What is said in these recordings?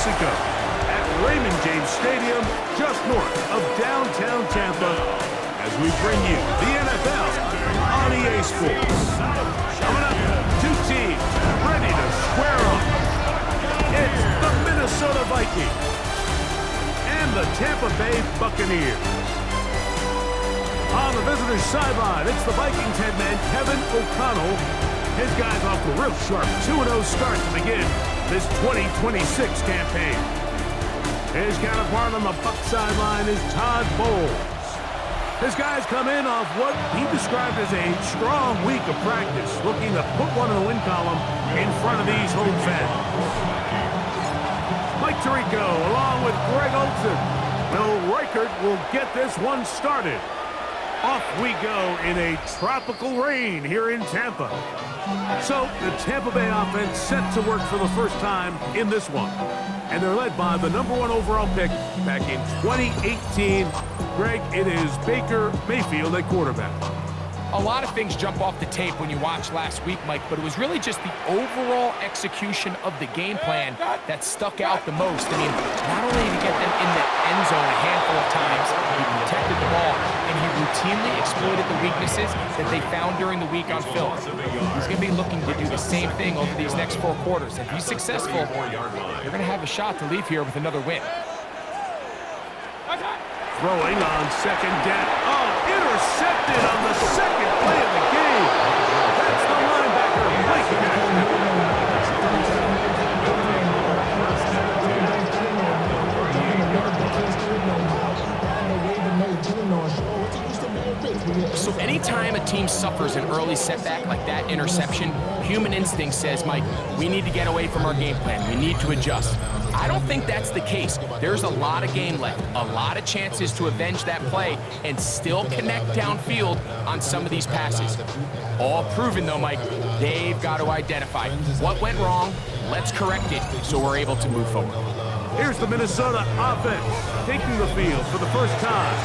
Mexico at Raymond James Stadium, just north of downtown Tampa, as we bring you the NFL on EA Sports. Coming up, two teams ready to square off. It's the Minnesota Vikings and the Tampa Bay Buccaneers. On the visitor's sideline, it's the Vikings head man Kevin O'Connell. His guys off to a real sharp 2-0 start to begin this 2026 campaign. His counterpart on the Buck sideline is Todd Bowles. His guys come in off what he described as a strong week of practice, looking to put one in the win column in front of these home fans. Mike Tirico along with Greg Olsen. Will Reichert will get this one started. Off we go in a tropical rain here in Tampa. So the Tampa Bay offense set to work for the first time in this one. And they're led by the #1 overall pick back in 2018. Greg, it is Baker Mayfield at quarterback. A lot of things jump off the tape when you watch last week, Mike, but it was really just the overall execution of the game plan that stuck out the most. I mean, not only did he get them in the end zone a handful of times, he protected the ball, and he routinely exploited the weaknesses that they found during the week on film. He's going to be looking to do the same thing over these next 4 quarters. If he's successful, they're going to have a shot to leave here with another win. Throwing on second down. Oh, intercepted on the second play of the game. That's the linebacker, Mike So anytime a team suffers an early setback like that interception, human instinct says, Mike, we need to get away from our game plan. We need to adjust. I don't think that's the case. There's a lot of game left, a lot of chances to avenge that play and still connect downfield on some of these passes. All proven, though, Mike, they've got to identify what went wrong, let's correct it so we're able to move forward. Here's the Minnesota offense taking the field for the first time.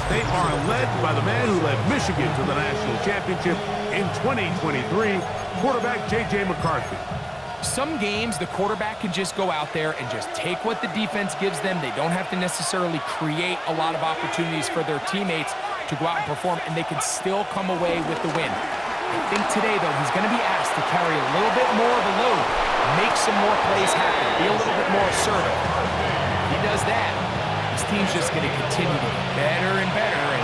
They are led by the man who led Michigan to the national championship in 2023, quarterback J.J. McCarthy. Some games, the quarterback can just go out there and just take what the defense gives them. They don't have to necessarily create a lot of opportunities for their teammates to go out and perform, and they can still come away with the win. I think today, though, he's going to be asked to carry a little bit more of a load, make some more plays happen, be a little bit more assertive. If he does that, his team's just going to continue to get better and better, and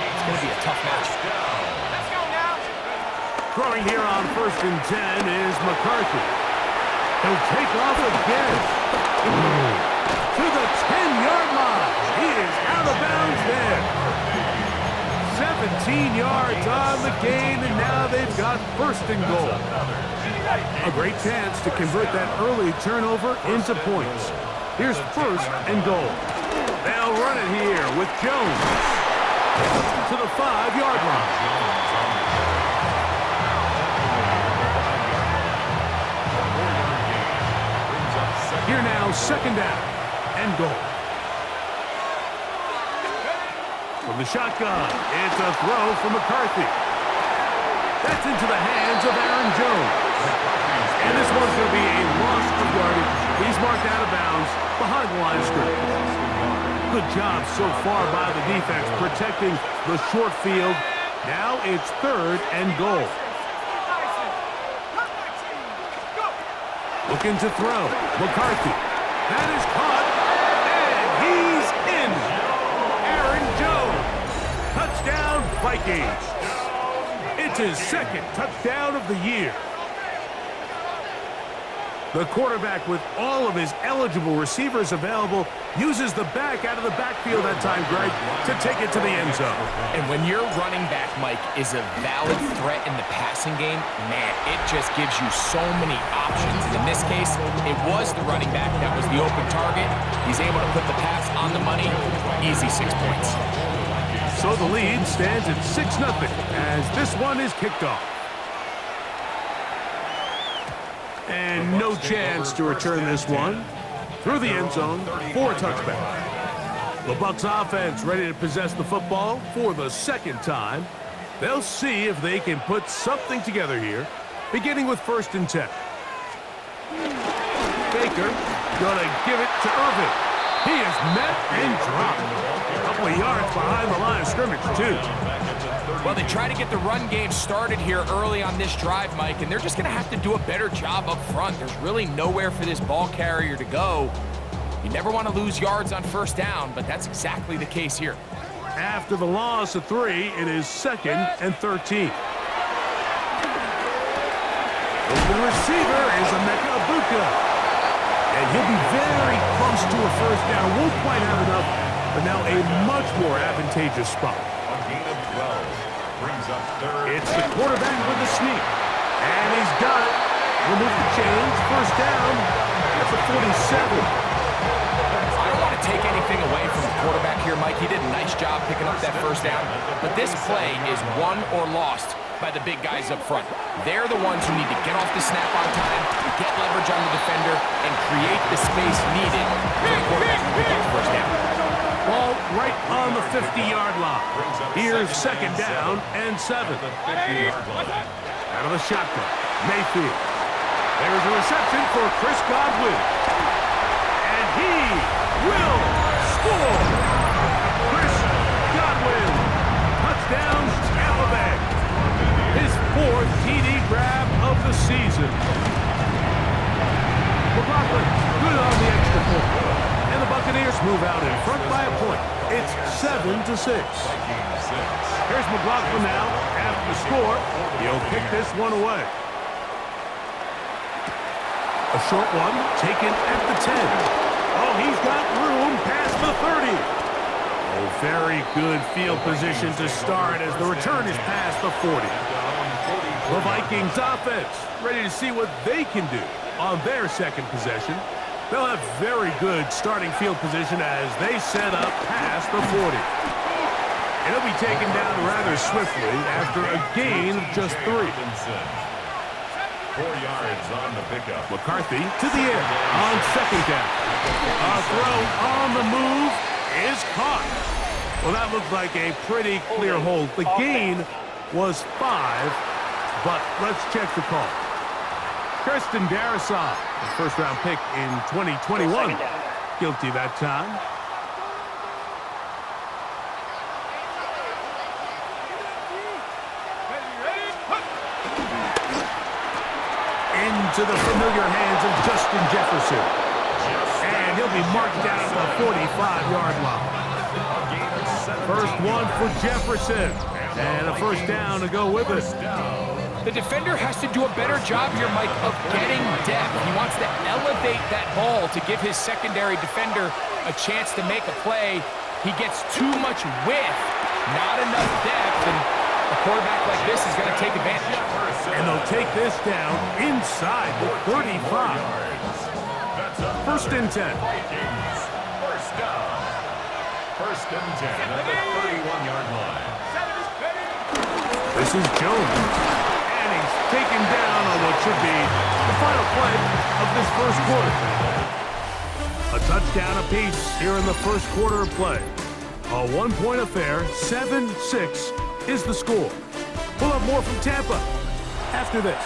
it's going to be a tough match. Let's go now. Throwing here on 1st and 10 is McCarthy. He'll take off again. To the 10-yard line. He is out of bounds there. 17 yards on the gain, and now they've got 1st and goal. A great chance to convert that early turnover into points. Here's 1st and goal. They'll run it here with Jones to the 5-yard line. Here now, 2nd down and goal. From the shotgun, it's a throw from McCarthy. That's into the hands of Aaron Jones. And this one's going to be a loss of yardage. He's marked out of bounds behind the line of scrimmage. Good job so far by the defense protecting the short field. Now it's 3rd and goal. Looking to throw. McCarthy. That is caught. And he's in. Aaron Jones. Touchdown, Vikings. It's his 2nd touchdown of the year. The quarterback, with all of his eligible receivers available, uses the back out of the backfield that time, Greg, to take it to the end zone. And when your running back, Mike, is a valid threat in the passing game, man, it just gives you so many options. And in this case, it was the running back that was the open target. He's able to put the pass on the money. Easy 6 points. So the lead stands at 6-0 as this one is kicked off. And no chance to return this one through the end zone for a touchback. The Bucs offense ready to possess the football for the 2nd time. They'll see if they can put something together here, beginning with 1st and 10. Baker Gonna give it to Irvin. He is met and dropped. A couple of yards behind the line of scrimmage, too. Well, they try to get the run game started here early on this drive, Mike, and they're just going to have to do a better job up front. There's really nowhere for this ball carrier to go. You never want to lose yards on first down, but that's exactly the case here. After the loss of 3, it is 2nd and 13. Open receiver is Emeka Ibuka. And he'll be very close to a first down. Won't quite have enough, but now a much more advantageous spot. A gain of 12 brings up 3rd. It's the quarterback with the sneak. And he's got it. Remove the change. First down. That's a 47. I don't want to take anything away from the quarterback here, Mike. He did a nice job picking up that first down. But this play is won or lost by the big guys up front. They're the ones who need to get off the snap on time, get leverage on the defender, and create the space needed for the quarterback to pick up the first down. Ball right on the 50-yard line. Here's 2nd down and 7. Out of the shotgun, Mayfield. There's a reception for Chris Godwin. And he will score. Chris Godwin. Touchdown, Tampa Bay. His 4th TD grab of the season. McLaughlin, good on the extra point. And the Buccaneers move out in front by a point. It's 7-6. Here's McLaughlin now. After the score, he'll pick this one away. A short one taken at the 10. Oh, he's got room past the 30. Oh, very good field position to start as the return is past the 40. The Vikings offense ready to see what they can do on their 2nd possession. They'll have very good starting field position as they set up past the 40. And he'll be taken down rather swiftly after a gain of just 3. 4 yards on the pickup. McCarthy to the air on 2nd down. A throw on the move is caught. Well, that looked like a pretty clear hold. The gain was 5, but let's check the call. Kirsten Darrisaw, the first-round pick in 2021. Guilty that time. Into the familiar hands of Justin Jefferson. And he'll be marked down at the 45-yard line. First one for Jefferson. And a first down to go with it. The defender has to do a better job here, Mike, of getting depth. He wants to elevate that ball to give his secondary defender a chance to make a play. He gets too much width, not enough depth, and a quarterback like this is going to take advantage. And they'll take this down inside the 35. First and 10. First down. First and 10 at the 31-yard line. This is Jones. And he's taken down on what should be the final play of this first quarter. A touchdown apiece here in the first quarter of play. A one-point affair, 7-6 is the score. We'll have more from Tampa after this.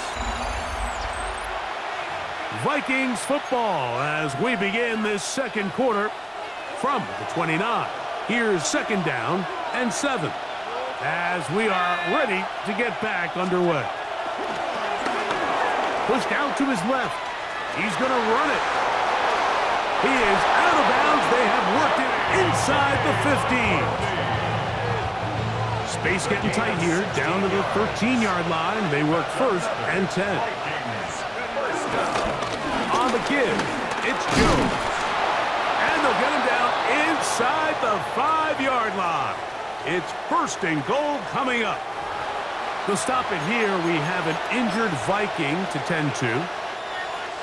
Vikings football as we begin this second quarter from the 29. Here's 2nd down and 7 as we are ready to get back underway. Pushed out to his left. He's going to run it. He is out of bounds. They have worked it inside the 15. Space getting tight here, down to the 13-yard line. They work 1st and 10. On the give, it's Jones. And they'll get him down inside the 5-yard line. It's 1st and goal coming up. They'll stop it here. We have an injured Viking to tend to.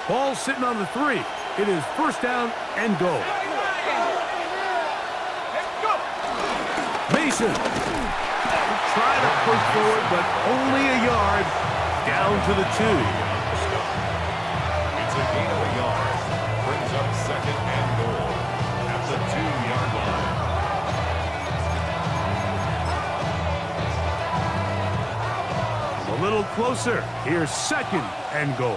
Ball sitting on the 3. It is 1st down and goal. Mason. Try to push forward, but only a yard down to the 2. It's a gain of a yard. Brings up 2nd and goal at the 2-yard line. A little closer. Here's 2nd and goal.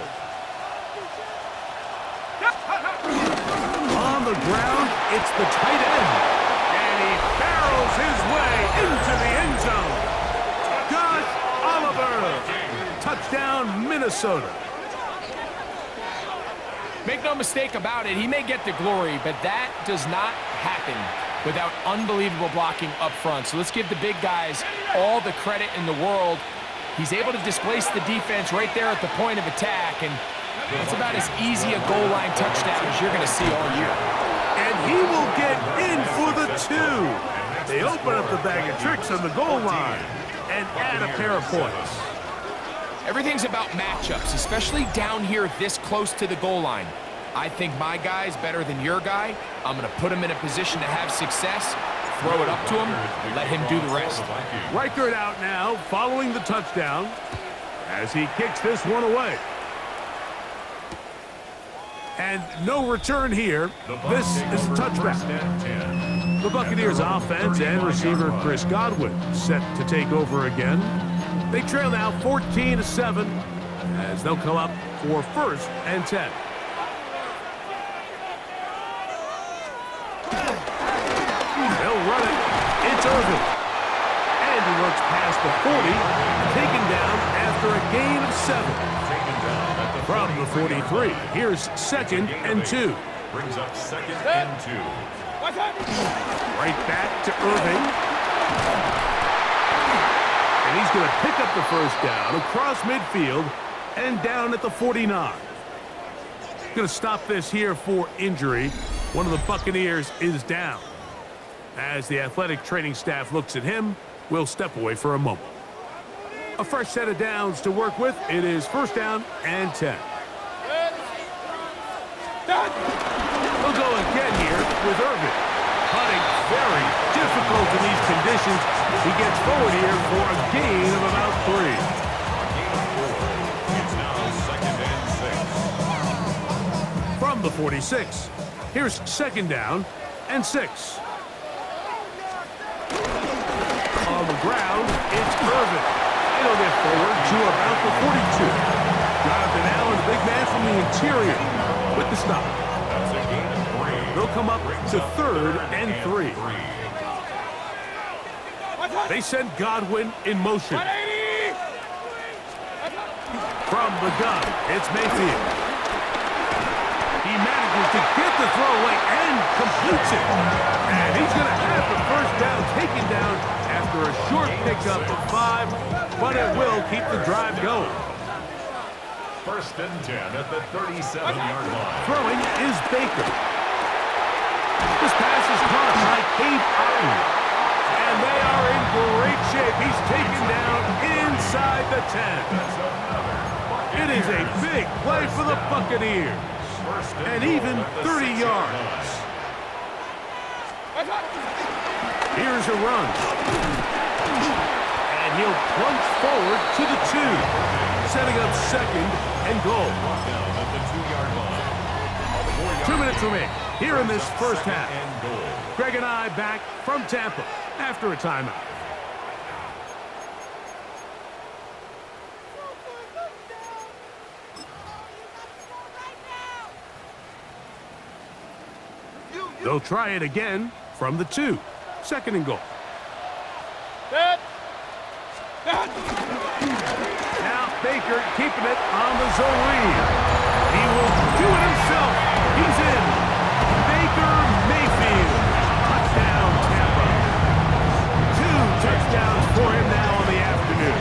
On the ground, it's the tight end. And he barrels his way into the end zone. Gus Oliver. Touchdown, Minnesota. Make no mistake about it, he may get the glory, but that does not happen without unbelievable blocking up front. So let's give the big guys all the credit in the world. He's able to displace the defense right there at the point of attack, and that's about as easy a goal line touchdown as you're going to see all year. And he will get in for the 2. They open up the bag of tricks on the goal line and add a pair of points. Everything's about matchups, especially down here this close to the goal line. I think my guy's better than your guy. I'm going to put him in a position to have success, throw it up to him, and let him do the rest. Reichert out now, following the touchdown, as he kicks this one away. And no return here. This is a touchback. The Buccaneers offense and receiver Chris Godwin set to take over again. They trail now 14-7 as they'll come up for 1st and 10. They'll run it. It's Irvin. And he looks past the 40, taken down after a gain of 7. From the 43, here's 2nd and 2. Brings up 2nd and 2. Right back to Irving. And he's going to pick up the first down across midfield and down at the 49. Going to stop this here for injury. One of the Buccaneers is down. As the athletic training staff looks at him, we'll step away for a moment. A fresh set of downs to work with. It is 1st down and 10. We'll go again here with Irvin. Punting very difficult in these conditions. He gets forward here for a gain of about 3. It's now 2nd and 6. From the 46, here's 2nd down and 6. On the ground, it's Irvin. It'll get forward to about the 42. Jonathan Allen, the big man from the interior, with the stop. That's a gain of 3. They'll come up to 3rd and 3. They send Godwin in motion. From the gun, it's Mayfield. He manages to get the throw away and completes it. And he's going to have the first down taken down after a short pickup of 5, but it will keep the drive going. 1st and 10 at the 37-yard line. Throwing is Baker. This pass is caught by Cade Otton. And they are in great shape. He's taken down inside the 10. It is a big play for the Buccaneers. And even 30 yards. Here's a run. And he'll plunge forward to the 2. Setting up 2nd and goal. 2 minutes remain here in this first half. Greg and I back from Tampa after a timeout. They'll try it again from the 2. 2nd and goal. Now Baker keeping it on the zone read. He will do it himself. He's in. Baker Mayfield. Touchdown, Tampa. 2 touchdowns for him now on the afternoon.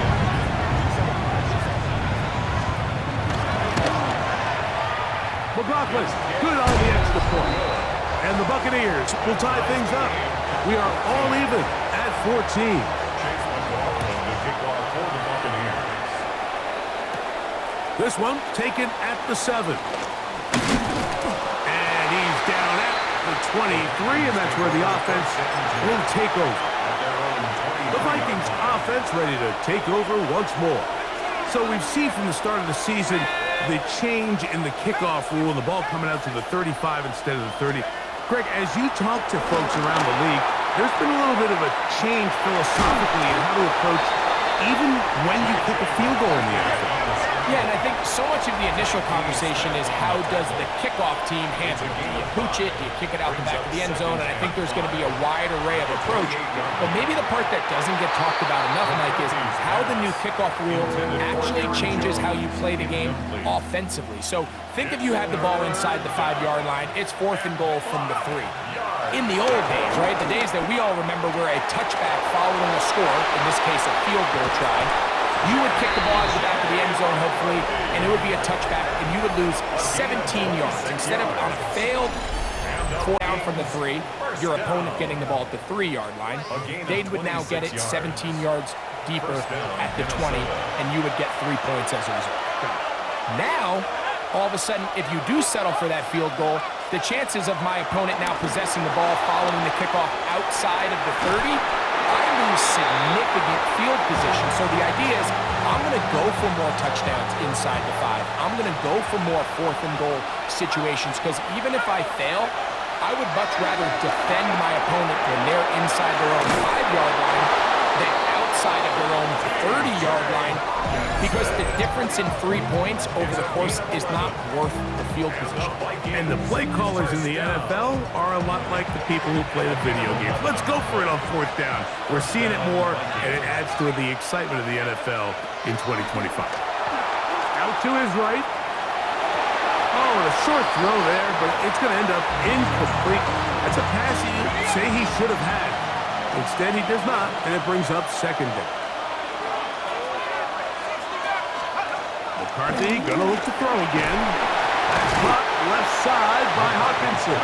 McLaughlin, good on the extra point. And the Buccaneers will tie things up. We are all even at 14. This one taken at the 7. And he's down at the 23, and that's where the offense will take over. The Vikings offense ready to take over once more. So we've seen from the start of the season the change in the kickoff rule and the ball coming out to the 35 instead of the 30. Greg, as you talk to folks around the league, there's been a little bit of a change philosophically in how to approach even when you kick a field goal in the NFL. Yeah, and I think so much of the initial conversation is how does the kickoff team handle it? Do you pooch it? Do you kick it out the back of the end zone? And I think there's going to be a wide array of approach. But maybe the part that doesn't get talked about enough, Mike, is how the new kickoff rule actually changes how you play the game offensively. So think if you had the ball inside the 5-yard line, it's 4th and goal from the 3. In the old days, right, the days that we all remember where a touchback following a score, in this case a field goal try, you would kick the ball out of the back of the end zone, hopefully, and it would be a touchback, and you would lose 17 yards. Instead of on a failed 4 down from the 3, your opponent getting the ball at the 3-yard line, they would now get it 17 yards deeper at the 20, and you would get 3 points as a result. Now, all of a sudden, if you do settle for that field goal, the chances of my opponent now possessing the ball following the kickoff outside of the 30, I lose significant field position. So the idea is I'm going to go for more touchdowns inside the 5. I'm going to go for more 4th and goal situations because even if I fail, I would much rather defend my opponent when they're inside their own 5-yard line than outside of their own 30-yard line, because the difference in 3 points over the course is not worth the field position. And the play callers in the NFL are a lot like the people who play the video games. Let's go for it on 4th down. We're seeing it more, and it adds to the excitement of the NFL in 2025. Out to his right. Oh, a short throw there, but it's going to end up incomplete. That's a pass you say he should have had. Instead, he does not, and it brings up 2nd down. McCarthy gonna look to throw again. That's caught left side by Hawkinson.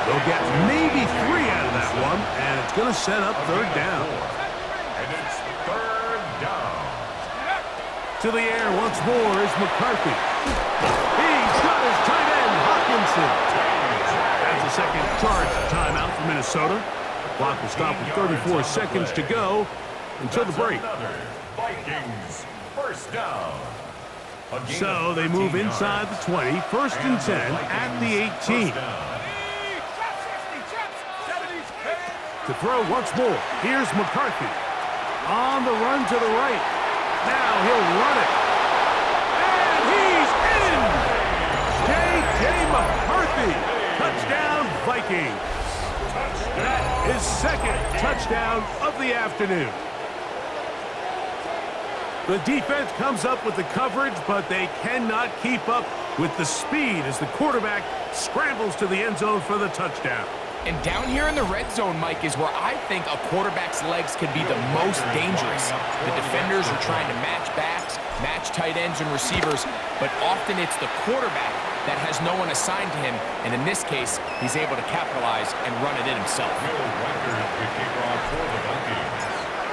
They'll get maybe 3 out of that one, and it's gonna set up 3rd down. And it's 3rd down. To the air once more is McCarthy. He's got his tight end, Hawkinson. That's a second charge timeout for Minnesota. The clock will stop with 34 seconds to go until the break. Vikings, 1st down. So they move inside the 20, 1st and 10 at the 18. To throw once more, here's McCarthy. On the run to the right. Now he'll run it. And he's in! J.J. McCarthy. Touchdown, Vikings. His 2nd touchdown of the afternoon. The defense comes up with the coverage, but they cannot keep up with the speed as the quarterback scrambles to the end zone for the touchdown. And down here in the red zone, Mike, is where I think a quarterback's legs can be the most dangerous. The defenders are trying to match backs, match tight ends and receivers, but often it's the quarterback that has no one assigned to him, and in this case, he's able to capitalize and run it in himself.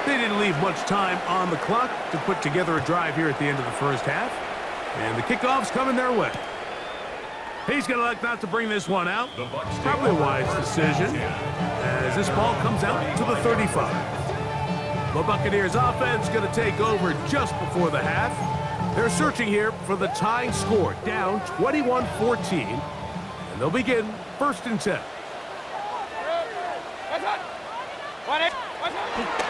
They didn't leave much time on the clock to put together a drive here at the end of the 1st half, and the kickoff's coming their way. He's going to elect not to bring this one out. Probably a wise decision, as this ball comes out to the 35. The Buccaneers offense going to take over just before the half. They're searching here for the tying score, down 21-14, and they'll begin 1st and 10.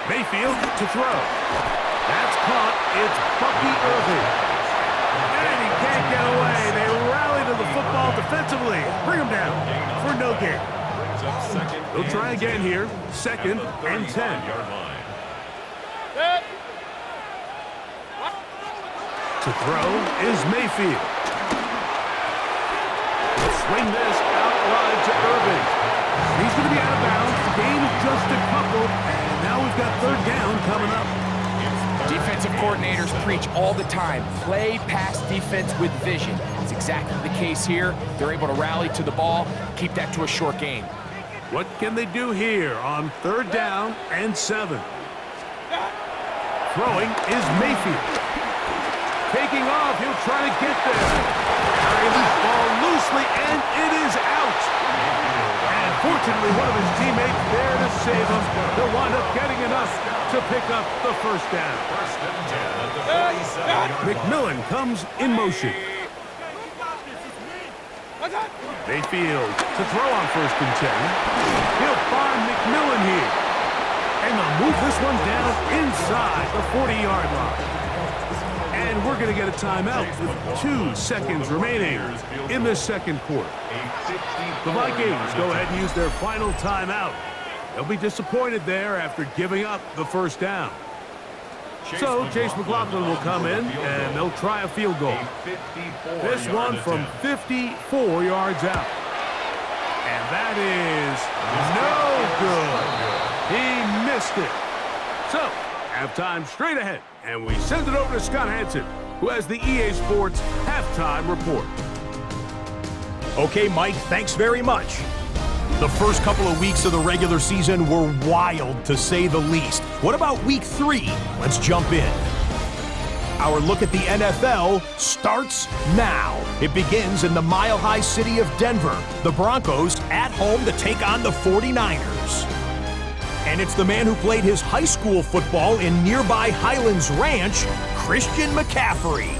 Mayfield to throw. That's caught. It's Bucky Irving. And he can't get away. They rally to the football defensively. Bring him down for no gain. They'll try again here. 2nd and 10. To throw is Mayfield. He'll swing this out wide to Irving. He's going to be out of bounds. The game is just a couple, and now we've got 3rd down coming up. Defensive coordinators preach all the time, play pass defense with vision. It's exactly the case here. They're able to rally to the ball, keep that to a short gain. What can they do here on 3rd down and 7? Throwing is Mayfield. Taking off, he'll try to get there. Carrying the ball loosely, and it is out. And fortunately, one of his teammates there to save him. They'll wind up getting enough to pick up the 1st down. McMillan comes in motion. Mayfield to throw on 1st and 10. He'll find McMillan here. And they'll move this one down inside the 40-yard line. And And we're going to get a timeout with 2 seconds remaining in the second quarter. The Vikings go ahead and use their final timeout. They'll be disappointed there after giving up the first down. So Chase McLaughlin will come in, and they'll try a field goal. This one from 54 yards out. And that is no good. He missed it. So, halftime straight ahead, and we send it over to Scott Hansen, who has the EA Sports halftime report. Okay, Mike, thanks very much. The first couple of weeks of the regular season were wild, to say the least. What about week 3? Let's jump in. Our look at the NFL starts now. It begins in the mile-high city of Denver. The Broncos at home to take on the 49ers. And it's the man who played his high school football in nearby Highlands Ranch, Christian McCaffrey.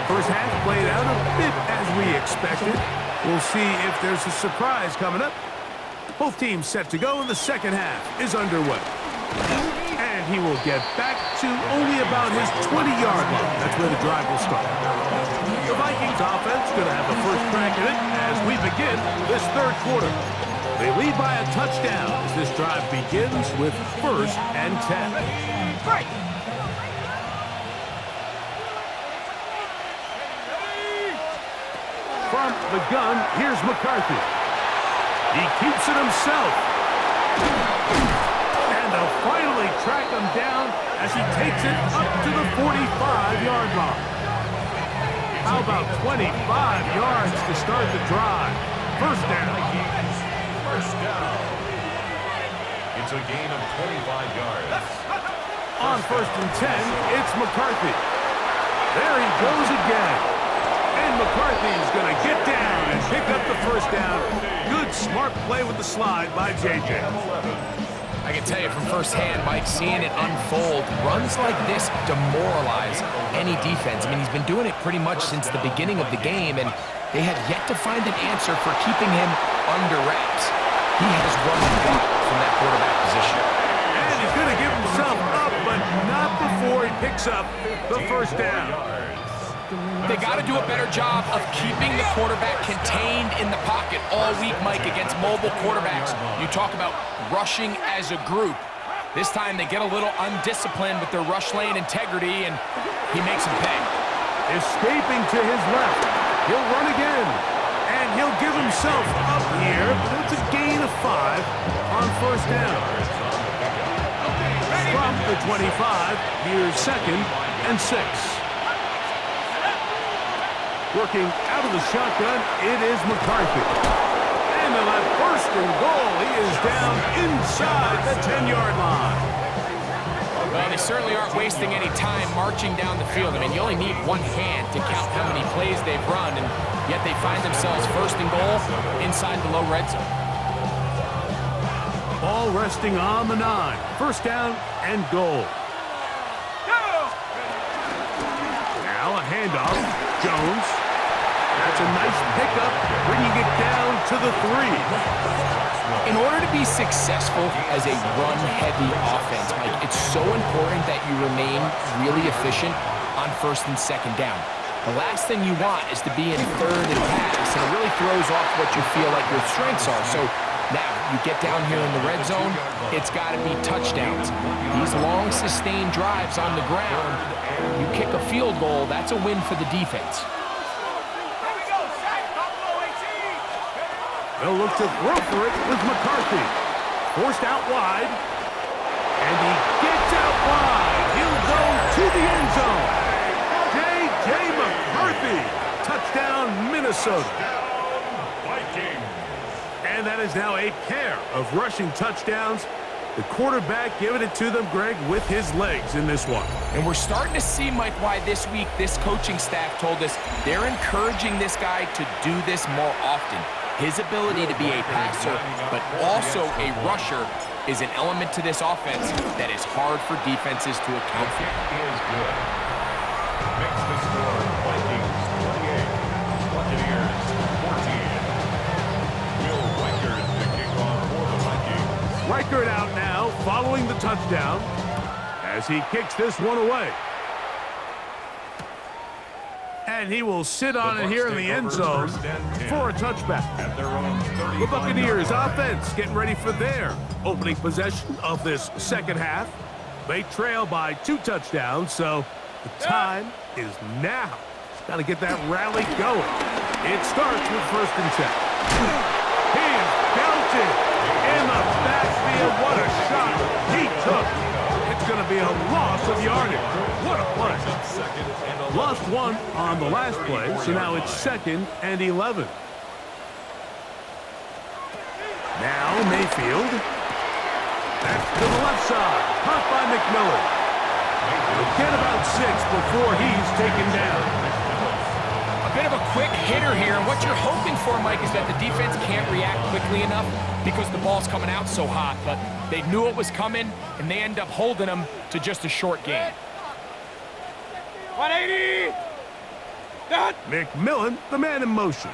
First half played out a bit as we expected. We'll see if there's a surprise coming up. Both teams set to go, and the second half is underway. And he will get back to only about his 20-yard line. That's where the drive will start. The Vikings offense going to have the first crack at it as we begin this third quarter. They lead by a touchdown as this drive begins with 1st and 10. Break. From the gun, here's McCarthy. He keeps it himself. And they'll finally track him down as he takes it up to the 45-yard line. How about 25 yards to start the drive? First down. First down. It's a gain of 25 yards. On 1st and 10, it's McCarthy. There he goes again. And McCarthy's going to get down and pick up the first down. Good, smart play with the slide by J.J. I can tell you from firsthand, Mike, seeing it unfold, runs like this demoralize any defense. I mean, he's been doing it pretty much since the beginning of the game, and they have yet to find an answer for keeping him under wraps. He has run wild from that quarterback position. And he's going to give himself up, but not before he picks up the first down. They got to do a better job of keeping the quarterback contained in the pocket all week, Mike, against mobile quarterbacks. You talk about rushing as a group. This time they get a little undisciplined with their rush lane integrity, and he makes them pay. Escaping to his left. He'll run again. And he'll give himself up here, but it's a gain of 5 on first down. From the 25, here's 2nd and 6. Working out of the shotgun, it is McCarthy. And on that 1st and goal, he is down inside the 10-yard line. Well, they certainly aren't wasting any time marching down the field. I mean, you only need one hand to count how many plays they've run, and yet they find themselves 1st and goal inside the low red zone. Ball resting on the 9. First down and goal. Now a handoff. Jones. That's a nice pickup, bringing it down to the 3. In order to be successful as a run-heavy offense, Mike, it's so important that you remain really efficient on 1st and 2nd down. The last thing you want is to be in 3rd and pass, and it really throws off what you feel like your strengths are. So now you get down here in the red zone, it's got to be touchdowns. These long, sustained drives on the ground, you kick a field goal, that's a win for the defense. They'll look to throw for it with McCarthy. Forced out wide. And he gets out wide. He'll go to the end zone. J.J. McCarthy. Touchdown, Minnesota. And that is now a pair of rushing touchdowns. The quarterback giving it to them, Greg, with his legs in this one. And we're starting to see, Mike, why this week this coaching staff told us they're encouraging this guy to do this more often. His ability to be a passer, but also a rusher, is an element to this offense that is hard for defenses to account for. Is good. Makes the score Vikings 28, Buccaneers 14. Will Reichard the kickoff for the Vikings. Reichard out now. touchdown as he kicks this one away. And he will sit on it here in the end zone for a touchback. The Buccaneers offense getting ready for their opening possession of this second half. They trail by 2 touchdowns, so the time is now. Got to get that rally going. It starts with 1st and 10. He is belted in the backfield. What a shot he took. It's going to be a loss of yardage. What a play. Lost 1 on the last play, so now it's 2nd and 11. Now Mayfield. That's to the left side. Caught by McMillan. He'll get about 6 before he's taken down. A bit of a quick hitter here, and what you're hoping for, Mike, is that the defense can't react quickly enough because the ball's coming out so hot, but they knew it was coming, and they end up holding them to just a short gain. 180! Done! McMillan, the man in motion.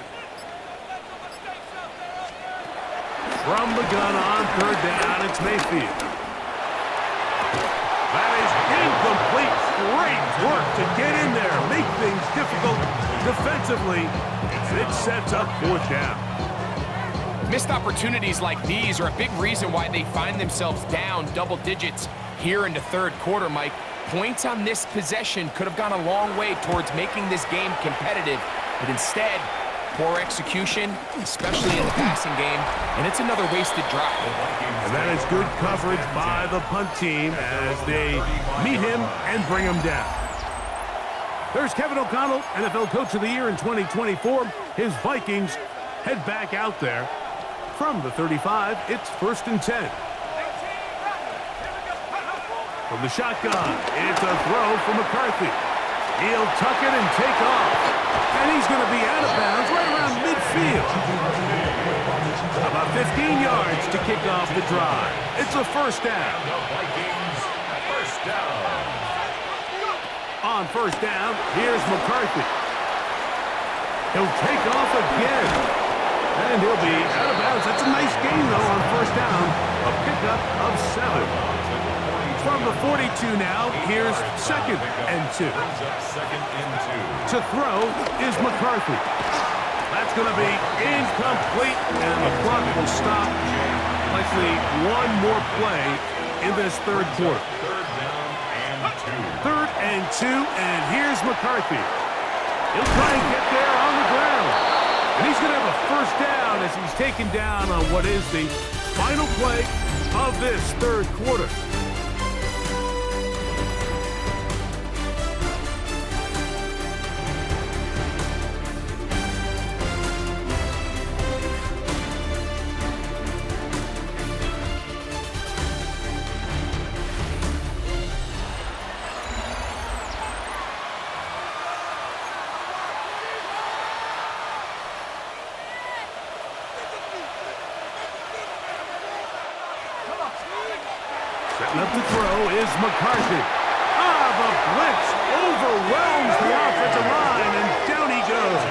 From the gun on 3rd down, it's Mayfield. That is incomplete. Great work to get in there, make things difficult defensively, and it sets up 4th down. Missed opportunities like these are a big reason why they find themselves down double digits here in the 3rd quarter, Mike. Points on this possession could have gone a long way towards making this game competitive, but instead, poor execution, especially in the passing game, and it's another wasted drive. And that is good coverage by the punt team as they meet him and bring him down. There's Kevin O'Connell, NFL Coach of the Year in 2024. His Vikings head back out there. From the 35, it's 1st and 10. From the shotgun, it's a throw from McCarthy. He'll tuck it and take off. And he's going to be out of bounds right around midfield. About 15 yards to kick off the drive. It's a 1st down. The Vikings, 1st down. On 1st down, here's McCarthy. He'll take off again. And he'll be out of bounds. That's a nice gain, though, on 1st down. A pickup of 7. From the 42 now, here's 2nd and 2. To throw is McCarthy. That's going to be incomplete, and the clock will stop. Likely one more play in this 3rd quarter. 3rd and 2, and here's McCarthy. He'll try and get there on the ground. And he's going to have a 1st down as he's taken down on what is the final play of this 3rd quarter. Setting up to throw is McCarthy. The blitz overwhelms the offensive line, and down he goes.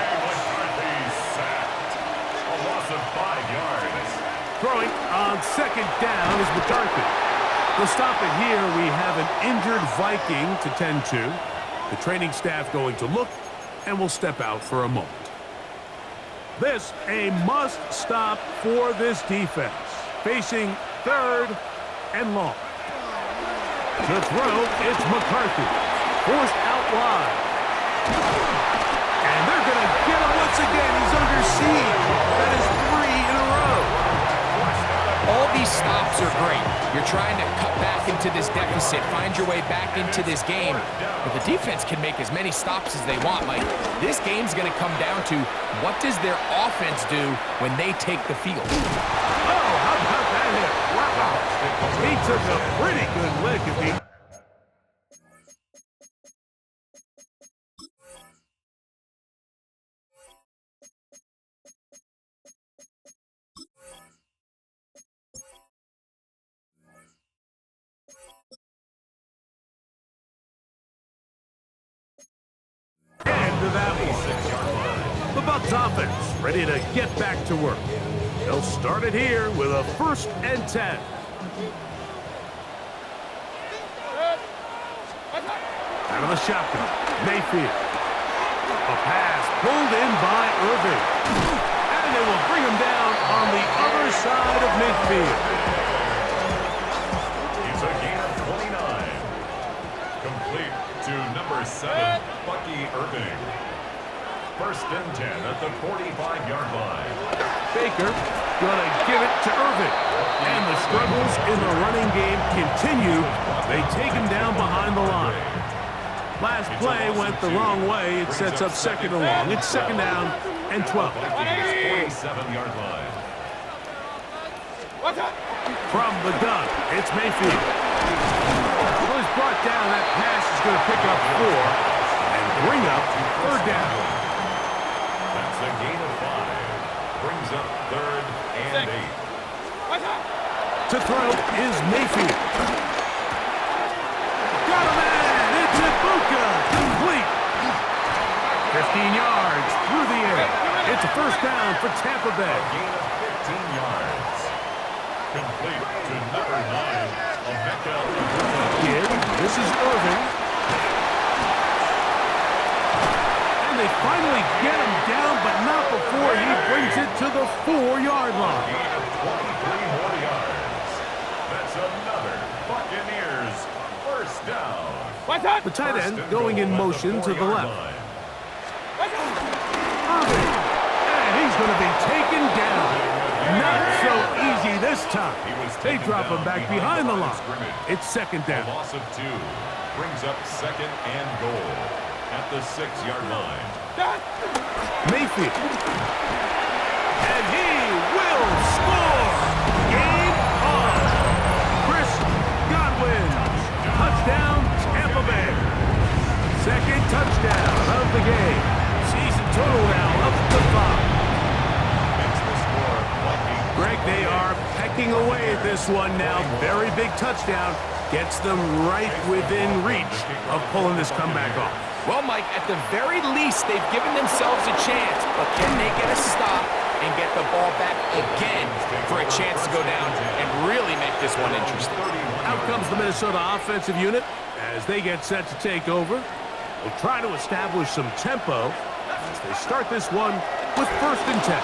A loss of 5 yards. Throwing on 2nd down is McCarthy. We'll stop it here. We have an injured Viking to tend to. The training staff going to look, and we'll step out for a moment. This a must stop for this defense. Facing 3rd and long. To throw, it's McCarthy. Forced out wide. And they're going to get him once again. He's under siege. That is 3 in a row. All these stops are great. You're trying to cut back into this deficit, find your way back into this game. But the defense can make as many stops as they want. Like, this game's going to come down to what does their offense do when they take the field. Oh, how about that hit? Wow. He took a pretty good lick if he... End to that one. The Bucs offense ready to get back to work. They'll start it here with a 1st and 10. Out of the shotgun, Mayfield. A pass pulled in by Irving. And they will bring him down on the other side of midfield. It's a gain of 29. Complete to number 7, Bucky Irving. First and 10 at the 45-yard line. Baker gonna give it to Irving. And the struggles in the running game continue. They take him down behind the line. Last play went the wrong way. It sets up second and long. It's second down and 12. 47-yard line. From the gun, it's Mayfield. Well, he's brought down. That pass is going to pick up 4 and bring up third down. That's a gain of 5. Brings up third and 8. To throw is Mayfield. Got a man. It's Ibuka. Complete. 15 yards through the air. It's a first down for Tampa Bay. A gain of 15 yards. Complete to number 9, Emeka Ibuka. Kid, this is Irving. And they finally get him down, but not before he brings it to the 4-yard line. Gain of 23 more yards. That's another Buccaneers first down. The tight end going in motion to the left. Irving. And he's going to be taken down. Not so easy this time. They drop him back behind the line. It's second down. A loss of 2 brings up second and goal at the 6-yard line. Mayfield. And he will score. Game on. Chris Godwin. Touchdown, Tampa Bay. Second touchdown of the game. Season total now up to 5. Makes the score Vikings. Greg, they are pecking away at this one now. Very big touchdown. Gets them right within reach of pulling this comeback off. Well, Mike, at the very least, they've given themselves a chance. But can they get a stop and get the ball back again for a chance to go down and really make this one interesting? Out comes the Minnesota offensive unit as they get set to take over. They'll try to establish some tempo as they start this one with first and 10.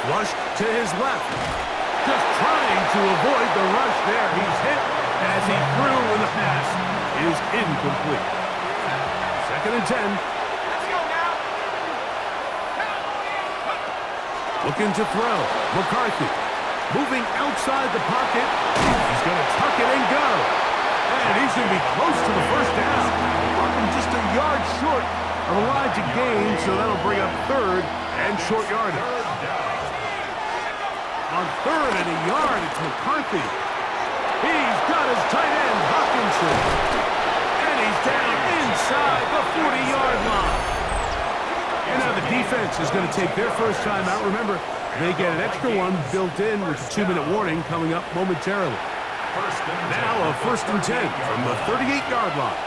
Flushed to his left. Just trying to avoid the rush there. He's hit as he threw when the pass is incomplete. Second and 10. Let's go now. Looking to throw. McCarthy moving outside the pocket. He's going to tuck it and go. And he's going to be close to the first down. Walking just a yard short of Elijah Gain, so that'll bring up third and short yardage. On third and a yard, it's McCarthy. He's got his tight end, Hawkinson. And he's down inside the 40-yard line. And now the defense is going to take their first time out. Remember, they get an extra one built in with a 2-minute warning coming up momentarily. Now a first and 10 from the 38-yard line.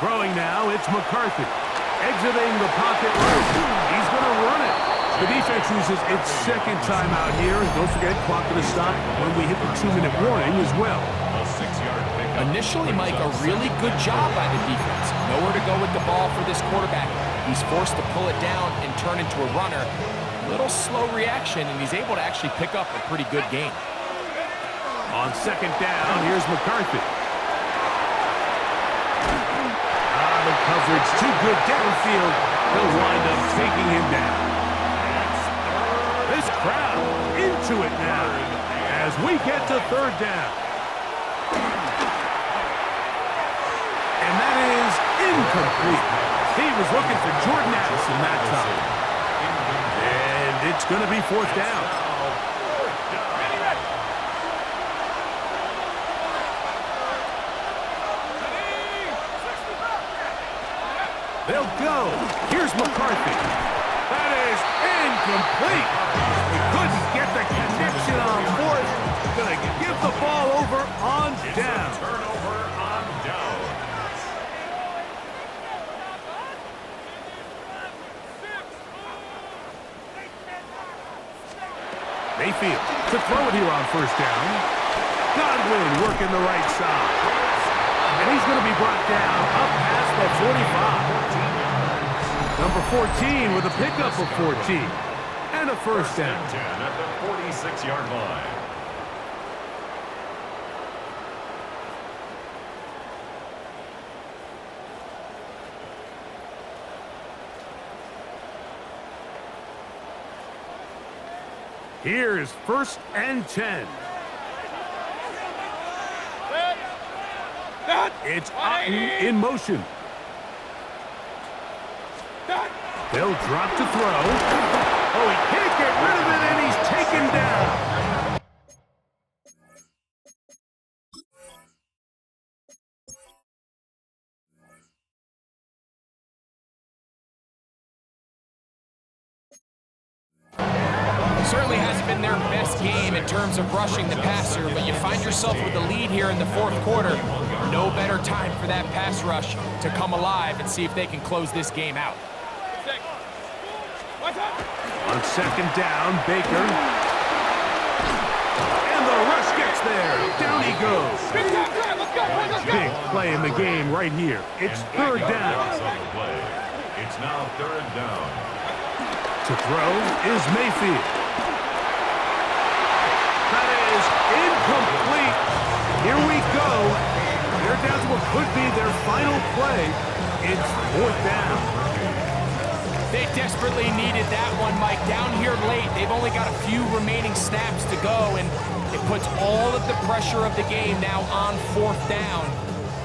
Throwing now, it's McCarthy. Exiting the pocket right. He's going to run it. The defense uses its second time out here. And don't forget, clock going to stop when we hit the 2-minute warning as well. A 6-yard pickup. Initially, Mike, a really good job by the defense. Nowhere to go with the ball for this quarterback. He's forced to pull it down and turn into a runner. Little slow reaction, and he's able to actually pick up a pretty good game. On second down, here's McCarthy. The coverage too good downfield. He'll wind up taking him down. This crowd into it now as we get to third down. And that is incomplete. He was looking for Jordan Addison that time. And it's going to be fourth down. They'll go. Here's McCarthy. That is incomplete. He couldn't get the connection on fourth. Going to give the ball over on down. Turnover on down. They Mayfield to throw it here on first down. Godwin working the right side. And he's going to be brought down up past the 45. Number 14 with a pickup of 14. And a first down. 10 at the 46-yard line. Here's first and 10. It's Otten in motion. They'll drop to throw. Oh, he can't get rid of it, and he's taken down. Certainly hasn't been their best game in terms of rushing the passer, but you find yourself with the lead here in the fourth quarter. No better time for that pass rush to come alive and see if they can close this game out. On second down, Baker. And the rush gets there. Down he goes. Big play in the game right here. It's third down. It's now third down. To throw is Mayfield. That is incomplete. Here we go. They're down to what could be their final play. It's fourth down. They desperately needed that one, Mike. Down here late, they've only got a few remaining snaps to go, and it puts all of the pressure of the game now on fourth down.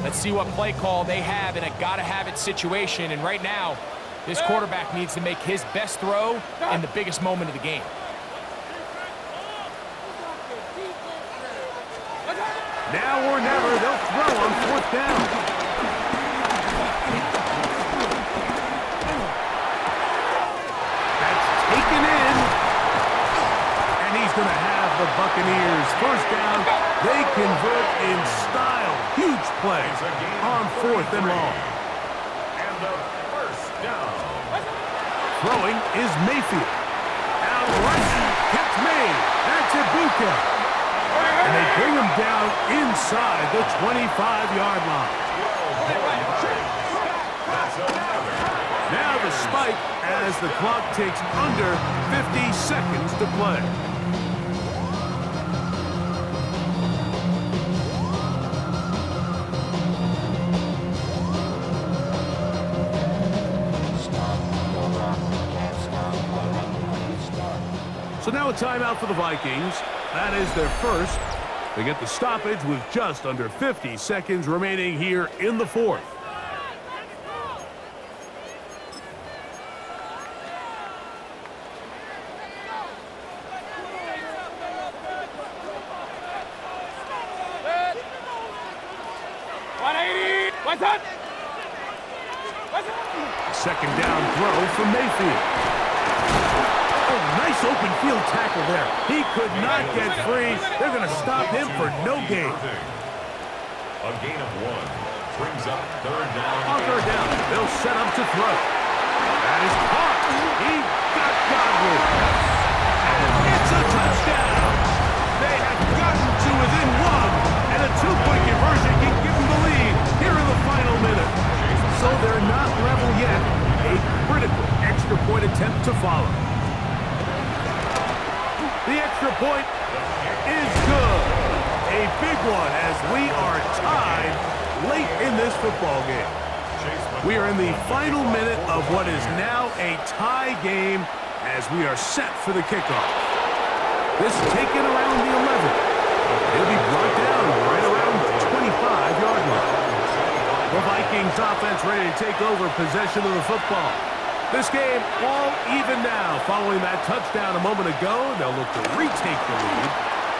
Let's see what play call they have in a gotta-have-it situation, and right now, this quarterback needs to make his best throw in the biggest moment of the game. Now or never, they'll throw on fourth down. That's taken in. And he's going to have the Buccaneers first down. They convert in style. Huge play on fourth and long. And a first down. Throwing is Mayfield. Out right, catch made. That's Ibuka. And they bring him down inside the 25-yard line. Now the spike as the clock takes under 50 seconds to play. So now a timeout for the Vikings. That is their first. They get the stoppage with just under 50 seconds remaining here in the fourth. Second down throw from Mayfield. Oh, nice open field tackle there. He could not get free. They're going to stop him for no gain. A gain of 1 brings up third down. On third down, they'll set up to throw. That is caught. He got Godwin. And it's a touchdown. They have gotten to within 1, and a 2-point conversion can give them the lead here in the final minute. So they're not level yet. A critical extra point attempt to follow. The extra point is good. A big one as we are tied late in this football game. We are in the final minute of what is now a tie game as we are set for the kickoff. This is taken around the 11. It'll be brought down right around the 25-yard line. The Vikings offense ready to take over possession of the football. This game all even now following that touchdown a moment ago. They'll look to retake the lead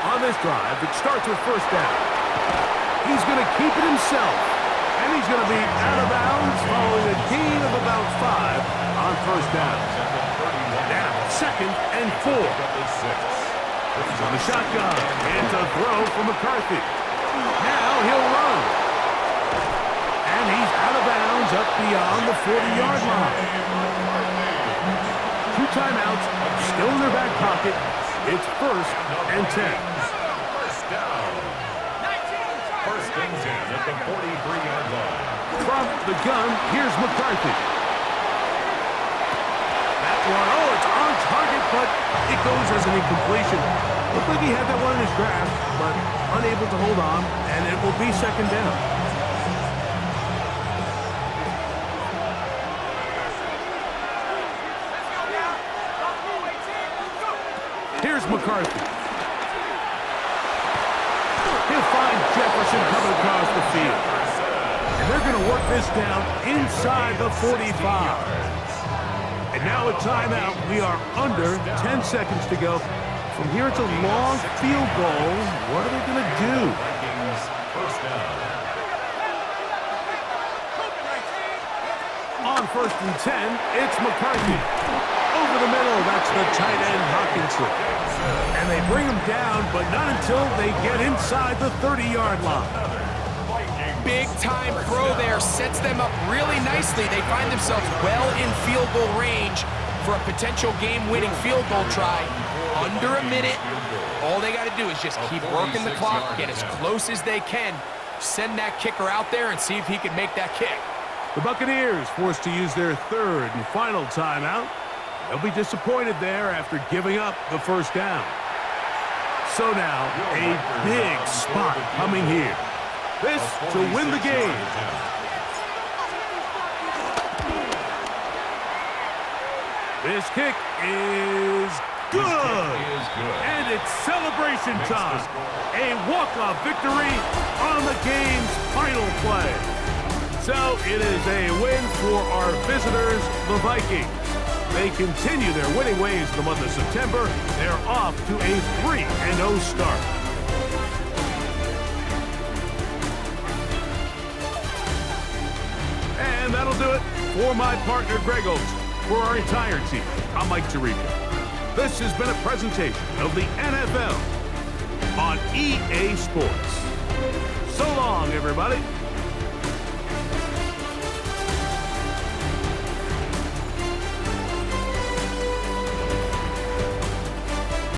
on this drive that starts with first down. He's going to keep it himself, and he's going to be out of bounds following a gain of about 5 on first down. Now, second and 4. He's on the shotgun, and to throw from McCarthy. Now he'll run. And he's out of bounds up beyond the 40-yard line. 2 timeouts, still in their back pocket. It's 1st and 10. First down. First and 10 at the 43-yard line. From the gun, here's McCarthy. That one, it's on target, but it goes as an incompletion. Looked like he had that one in his grasp, but unable to hold on, and it will be 2nd down. Here's McCarthy. He'll find Jefferson coming across the field. And they're going to work this down inside the 45. And now a timeout. We are under 10 seconds to go. From here, it's a long field goal. What are they going to do? Vikings first down. On 1st and 10, it's McCarthy. Over the middle, that's the tight end Hawkinson. And they bring him down, but not until they get inside the 30-yard line. Big time throw there, sets them up really nicely. They find themselves well in field goal range for a potential game-winning field goal try. Under a minute, all they got to do is just keep working the clock, get as close as they can, send that kicker out there and see if he can make that kick. The Buccaneers forced to use their 3rd and final timeout. They'll be disappointed there after giving up the 1st down. So now, a big spot coming here. This to win the game. This kick is good. And it's celebration time. A walk-off victory on the game's final play. So it is a win for our visitors, the Vikings. They continue their winning ways in the month of September. They're off to a 3-0 start. And that'll do it for my partner, Greg Oates. For our entire team, I'm Mike Tirico. This has been a presentation of the NFL on EA Sports. So long, everybody.